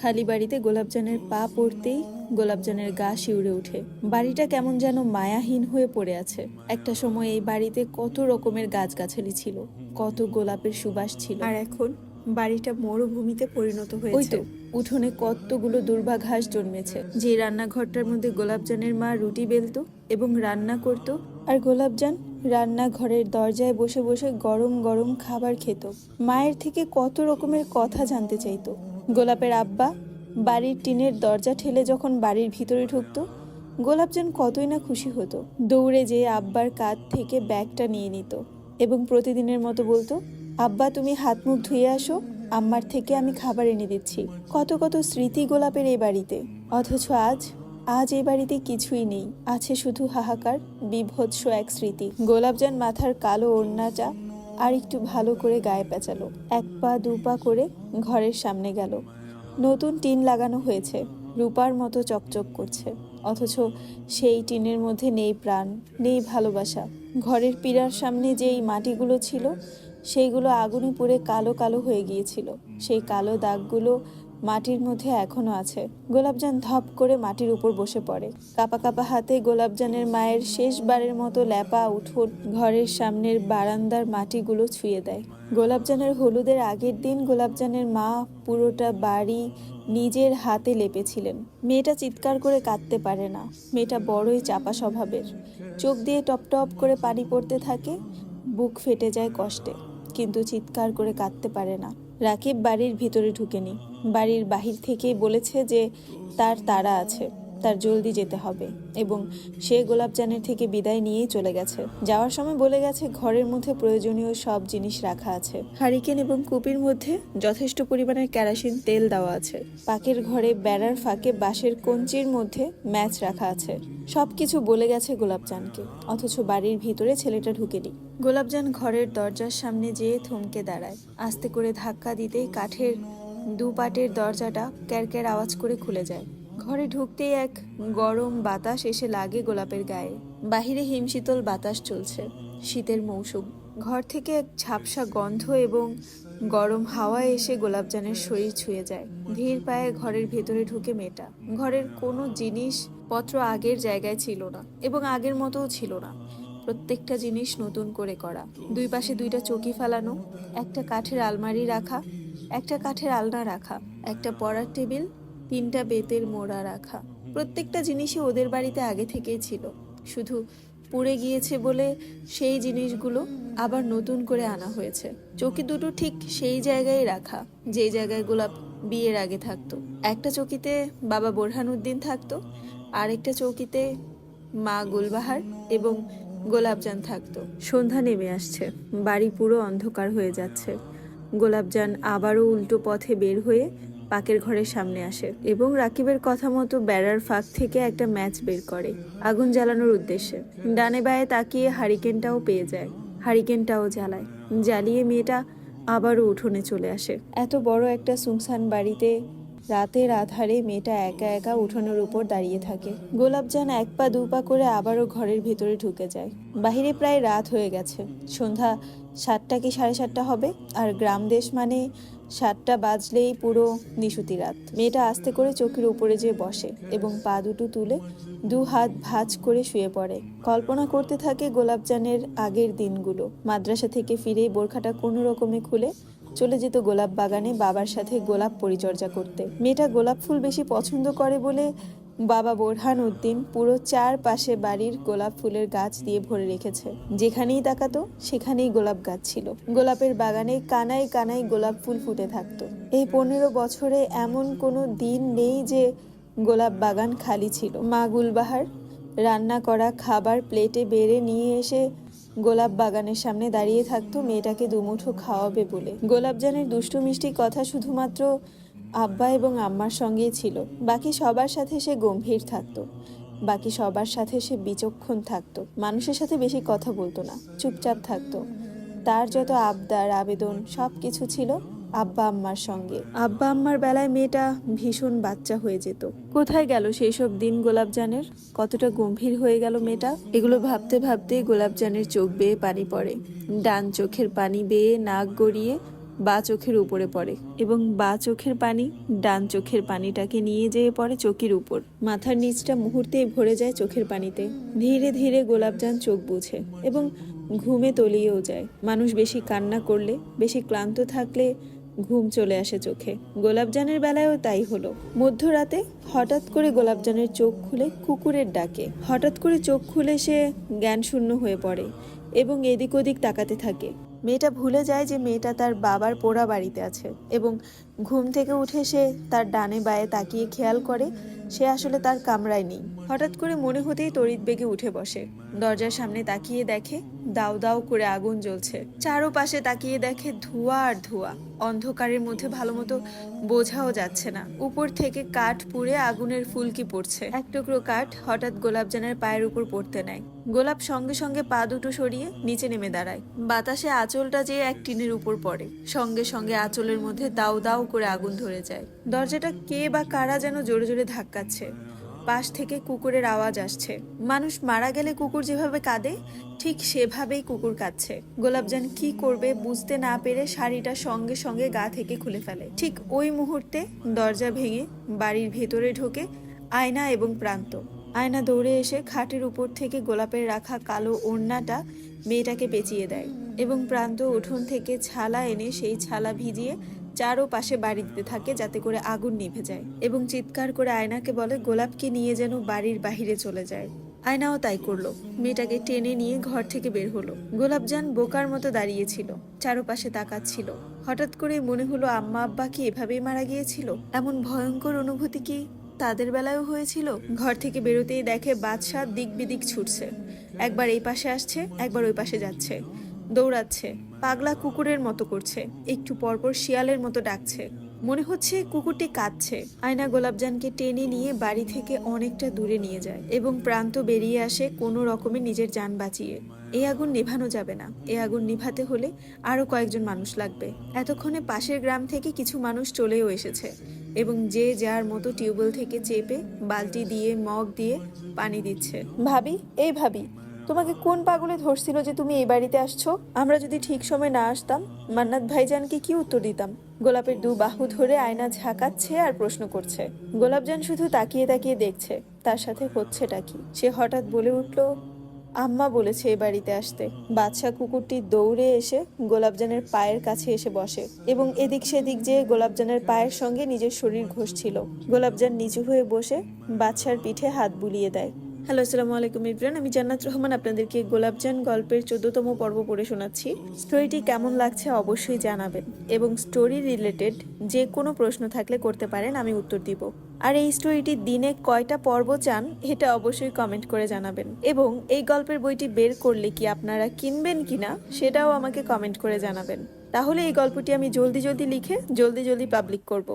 খালি বাড়িতে গোলাপজানের পা পড়তেই গোলাপজানের গা শিউরে ওঠে। বাড়িটা কেমন যেন মায়াহীন হয়ে পড়ে আছে। একটা সময় এই বাড়িতে কত রকমের গাছগাছালি ছিল, কত গোলাপের সুবাস ছিল, আর এখন বাড়িটা মরুভূমিতে পরিণত হয়েছে। ওই তো উঠোনে কতগুলো দুর্বা ঘাস জন্মেছে। যে রান্নাঘরটার মধ্যে গোলাপজানের মা রুটি বেলতো এবং রান্না করত, আর গোলাপজান রান্নাঘরের দরজায় বসে বসে গরম গরম খাবার খেত। মায়ের থেকে কত রকমের কথা জানতে চাইতো। গোলাপের আব্বা বাড়ির টিনের দরজা ঠেলে যখন বাড়ির ভিতরে ঢুকতো, গোলাপজান কতই না খুশি হতো। দৌড়ে যেয়ে আব্বার কাঁধ থেকে ব্যাগটা নিয়ে নিত এবং প্রতিদিনের মতো বলতো, আব্বা তুমি হাত মুখ ধুয়ে আসো, আম্মার থেকে আমি খাবার এনে দিচ্ছি। কত কত স্মৃতি গোলাপের এই বাড়িতে। অথচ আজ এই বাড়িতে কিছুই নেই, আছে শুধু হাহাকার, বিভৎস এক স্মৃতি। গোলাপজান মাথার কালো ওড়নাটা আর একটু ভালো করে গায়ে পেঁচালো, এক পা দু পা করে ঘরের সামনে গেল। নতুন টিন লাগানো হয়েছে, রূপার মতো চকচক করছে, অথচ সেই টিনের মধ্যে নেই প্রাণ, নেই ভালোবাসা। ঘরের পীড়ার সামনে যেই মাটিগুলো ছিল সেইগুলো আগুনে পুড়ে কালো কালো হয়ে গিয়েছিল। সেই কালো দাগগুলো মাটির মধ্যে এখনো আছে। গোলাপজান ধপ করে মাটির উপর বসে পড়ে। কাপা কাপা হাতে গোলাপজানের মায়ের শেষবারের মতো ল্যাপা উঠোন ঘরের সামনের বারান্দার মাটিগুলো ছুঁয়ে দেয়। গোলাপজানের হলুদের আগের দিন গোলাপজানের মা পুরোটা বাড়ি নিজের হাতে লেপেছিলেন। মেয়েটা চিৎকার করে কাঁদতে পারে না। মেয়েটা বড়ই চাপা স্বভাবের। চোখ দিয়ে টপ টপ করে পানি পড়তে থাকে, বুক ফেটে যায় কষ্টে, কিন্তু চিৎকার করে কাঁদতে পারে না। রাকিব বাড়ির ভিতরে ঢুকেনি, বাড়ির বাহির থেকেই বলেছে যে তার তাড়া আছে, তার জলদি যেতে হবে, এবং সে গোলাপজানের থেকে বিদায় নিয়েই চলে গেছে। যাওয়ার সময় বলে গেছে ঘরের মধ্যে প্রয়োজনীয় সব জিনিস রাখা আছে। হারিকেন এবং কুপির মধ্যে যথেষ্ট পরিমাণের কেরোসিন তেল দেওয়া আছে। পাকের ঘরে বেড়ার ফাঁকে বাঁশের কঞ্চির মধ্যে ম্যাচ রাখা আছে। সবকিছু বলে গেছে গোলাপজানকে, অথচ বাড়ির ভিতরে ছেলেটা ঢুকেনি। গোলাপজান ঘরের দরজার সামনে যেয়ে থমকে দাঁড়ায়। আস্তে করে ধাক্কা দিতেই কাঠের দুপাটের দরজাটা ক্যারক্যার আওয়াজ করে খুলে যায়। ঘরে ঢুকতেই এক গরম বাতাস এসে লাগে গোলাপের গায়ে। বাহিরে হিমশীতল বাতাস চলছে, শীতের মৌসুম। ঘর থেকে এক ঝাপসা গন্ধ এবং গরম হাওয়া এসে গোলাপজানের শরীর ছুঁয়ে যায়। ধীর পায়ে ঘরের ভেতরে ঢুকে মেয়েটা। ঘরের কোনো জিনিসপত্র আগের জায়গায় ছিল না এবং আগের মতোও ছিল না। প্রত্যেকটা জিনিস নতুন করে করা। দুই পাশে দুইটা চৌকি ফেলানো, একটা কাঠের আলমারি রাখা, একটা কাঠের আলনা রাখা, একটা পড়ার টেবিল, তিনটা বেতের মোড়া রাখা। প্রত্যেকটা জিনিসই ওদের বাড়িতে আগে থেকেই ছিল, শুধু পুড়ে গিয়েছে বলে সেই জিনিসগুলো আবার নতুন করে আনা হয়েছে। চৌকি দুটো ঠিক সেই জায়গায় রাখা যেই জায়গায় গোলাপ বিয়ের আগে থাকতো। একটা চৌকিতে বাবা বোরহানুদ্দিন থাকতো, আরেকটা চৌকিতে মা গুলবাহার এবং গোলাপজান থাকতো। সন্ধ্যা নেমে আসছে, বাড়ি পুরো অন্ধকার হয়ে যাচ্ছে। গোলাপজান আবারও উল্টো পথে বের হয়ে পাকের ঘরের সামনে আসে এবং রাকিবের কথা মতো বেড়ার ফাঁক থেকে একটা ম্যাচ বের করে আগুন জ্বালানোর উদ্দেশ্যে। ডানে বায়ে তাকিয়ে হারিকেনটাও পেয়ে যায়, হারিকেনটাও জ্বালায়। জ্বালিয়ে মেয়েটা আবারও উঠোনে চলে আসে। এত বড় একটা সুনসান বাড়িতে রাতের আধারে মেয়েটা একা একা উঠোনের উপর দাঁড়িয়ে থাকে। গোলাপজান এক পা দু পা করে আবারও ঘরের ভিতরে ঢুকে যায়। বাহিরে প্রায় রাত হয়ে গেছে, সন্ধ্যা 7টা কি 7:30 হবে, আর গ্রাম দেশ মানে 7টা বাজলেই পুরো নিশুতি রাত। মেয়েটা আস্তে করে চোখের উপরে যেয়ে বসে এবং পা দুটো তুলে দু হাত ভাঁজ করে শুয়ে পড়ে। কল্পনা করতে থাকে গোলাপজানের আগের দিনগুলো। মাদ্রাসা থেকে ফিরেই বোরখাটা কোনো রকমে খুলে চলে যেত গোলাপ বাগানে বাবার সাথে গোলাপ পরিচর্যা করতে। মেয়েটা গোলাপ ফুল বেশি পছন্দ করে বলে বাবা বোরহানউদ্দিন পুরো চারপাশে বাড়ির গোলাপ ফুলের গাছ দিয়ে ভরে রেখেছে। যেখানেই তাকাতো সেখানেই গোলাপ গাছ ছিল। গোলাপের বাগানে কানায় কানায় গোলাপ ফুল ফুটে থাকতো। এই 15 বছরে এমন কোনো দিন নেই যে গোলাপ বাগান খালি ছিল। মা গুলবাহার রান্না করা খাবার প্লেটে বেড়ে নিয়ে এসে গোলাপ বাগানের সামনে দাঁড়িয়ে থাকতো মেয়েটাকে দুমুঠো খাওয়াবে বলে। গোলাপজানের দুষ্টু মিষ্টি কথা শুধুমাত্র আব্বা এবং আম্মার সঙ্গেই ছিল। বাকি সবার সাথে সে গম্ভীর থাকতো, বাকি সবার সাথে সে বিচক্ষণ থাকতো। মানুষের সাথে বেশি কথা বলতো না, চুপচাপ থাকতো। তার যত আবদার আবেদন সব কিছু ছিল আব্বা আম্মার সঙ্গে। আব্বা আম্মার বেলায় মেয়েটা ভীষণ বাচ্চা হয়ে যেত। কোথায় গেল সেই সব দিন গোলাপজানের? কতটা গম্ভীর হয়ে গেল মেয়েটা? এগুলো ভাবতে ভাবতে গোলাপজানের চোখ বেয়ে পানি পড়ে। ডান চোখের পানি বেয়ে নাক গড়িয়ে বা চোখের উপরে পড়ে এবং বা চোখের পানি ডান চোখের পানিটাকে নিয়ে যেয়ে পড়ে চোখের উপর। মাথার নিচটা মুহূর্তেই ভরে যায় চোখের পানিতে। ধীরে ধীরে গোলাপজান চোখ বুঝে এবং ঘুমে তলিয়েও যায়। মানুষ বেশি কান্না করলে, বেশি ক্লান্ত থাকলে ঘুম চলে আসে চোখে। গোলাপজানের বেলায়ও তাই হলো। মধ্যরাতে হঠাৎ করে গোলাপজানের চোখ খুলে কুকুরের ডাকে। হঠাৎ করে চোখ খুলে সে জ্ঞান শূন্য হয়ে পড়ে এবং এদিক ওদিক তাকাতে থাকে। মেয়েটা ভুলে যায় যে মেয়েটা তার বাবার পোড়া বাড়িতে আছে এবং ঘুম থেকে উঠে সে তার ডানে বায়ে তাকিয়ে খেয়াল করে সে আসলে তার কামরায় নেই। হঠাৎ করে মনে হতেই তড়িৎ বেগে উঠে বসে। দরজার সামনে তাকিয়ে দেখে দাউ দাউ করে আগুন জ্বলছে। চারপাশে তাকিয়ে দেখে ধোঁয়া আর ধোঁয়া। অন্ধকারের মধ্যে ভালো মতো বোঝাও যাচ্ছে না। উপর থেকে কাঠ পুড়ে আগুনের ফুলকি পড়ছে। এক টুকরো কাঠ হঠাৎ গোলাপজানের পায়ের উপর পড়তে নেয়। গোলাপ সঙ্গে সঙ্গে পা দুটো সরিয়ে নিচে নেমে দাঁড়ায়। বাতাসে আঁচলটা যেয়ে এক টিনের উপর পড়ে। সঙ্গে সঙ্গে আঁচলের মধ্যে দাউ দাউ করে আগুন ধরে যায়। দরজাটা কে বা কারা যেন জোরে জোরে ধাক্কাচ্ছে। পাশ থেকে কুকুরের আওয়াজ আসছে। মানুষ মারা গেলে কুকুর যেভাবে কাঁদে ঠিক সেভাবেই কুকুর কাঁদছে। গোলাপজান কি করবে বুঝতে না পেরে শাড়িটা সঙ্গে সঙ্গে গা থেকে খুলে ফেলে। ঠিক ওই মুহূর্তে দরজা ভেঙে বাড়ির ভেতরে ঢোকে আয়না এবং প্রান্ত। আয়না দৌড়ে এসে খাটের উপর থেকে গোলাপের রাখা কালো ওড়নাটা মেয়েটাকে পেঁচিয়ে দেয় এবং প্রান্ত উঠোন থেকে ছালা এনে সেই ছালা ভিজিয়ে চারোপাশে বাড়ি দিতে থাকে যাতে করে আগুন নিভে যায় এবং চিৎকার করে আয়নাকে বলে গোলাপকে নিয়ে যেন বাড়ির বাহিরে চলে যায়। আয়নাও তাই করলো। মেয়েটাকে টেনে নিয়ে ঘর থেকে বের হলো। গোলাপজান বোকার মতো দাঁড়িয়েছিল, চারপাশে তাকাচ্ছিল। হঠাৎ করে মনে হলো আম্মা আব্বা কি এভাবেই মারা গিয়েছিল? এমন ভয়ঙ্কর অনুভূতি কি তাদের বেলায়ও হয়েছিল? ঘর থেকে বেরোতেই দেখে বাদশাহ দিক বিদিক ছুটছে। একবার এই পাশে আসছে, একবার ওই পাশে যাচ্ছে, দৌড়াচ্ছে, পাগলা কুকুরের মতো করছে, একটু পরপর শিয়ালের মতো ডাকছে। মনে হচ্ছে কুকুরটি কাঁদছে। আয়না গোলাপজানকে টেনে নিয়ে বাড়ি থেকে অনেকটা দূরে নিয়ে যায় এবং প্রান্ত বেরিয়ে আসে কোনো রকমে নিজের যান বাঁচিয়ে। এই আগুন নেভানো যাবে না। এই আগুন নিভাতে হলে আরো কয়েকজন মানুষ লাগবে। এতক্ষণে পাশের গ্রাম থেকে কিছু মানুষ চলেও এসেছে এবং যে যার মতো টিউবওয়েল থেকে চেপে বালতি দিয়ে মগ দিয়ে পানি দিচ্ছে। ভাবি, এই ভাবি, তোমাকে কোন পাগলে ধরছিল যে তুমি এই বাড়িতে আসছো? আমরা যদি ঠিক সময় না আসতাম মান্নাত ভাইজানকে কি উত্তর দিতাম? গোলাপের দু বাহু ধরে আয়না ঝাঁকাচ্ছে আর প্রশ্ন করছে। গোলাপজান শুধু তাকিয়ে তাকিয়ে দেখছে তার সাথে হচ্ছেটা কি। সে হঠাৎ বলে উঠল, আম্মা বলেছে এই বাড়িতে আসতে। বাদশা কুকুরটি দৌড়ে এসে গোলাপজানের পায়ের কাছে এসে বসে এবং এদিক সেদিক যেয়ে গোলাপজানের পায়ের সঙ্গে নিজের শরীর ঘষছিল। গোলাপজান নিচু হয়ে বসে বাদশার পিঠে হাত বুলিয়ে দেয়। হ্যালো, আসসালামু আলাইকুম ইব্রান, আমি জান্নাত রহমান আপনাদেরকে গোলাপজান গল্পের 14তম পর্ব পড়ে শোনাচ্ছি। স্টোরিটি কেমন লাগছে অবশ্যই জানাবেন এবং স্টোরি রিলেটেড যে কোনো প্রশ্ন থাকলে করতে পারেন, আমি উত্তর দিব। আর এই স্টোরিটি দিনে কয়টা পর্ব চান এটা অবশ্যই কমেন্ট করে জানাবেন এবং এই গল্পের বইটি বের করলে কি আপনারা কিনবেন কিনা সেটাও আমাকে কমেন্ট করে জানাবেন। তাহলে এই গল্পটি আমি জলদি জলদি লিখে জলদি জলদি পাবলিক করব।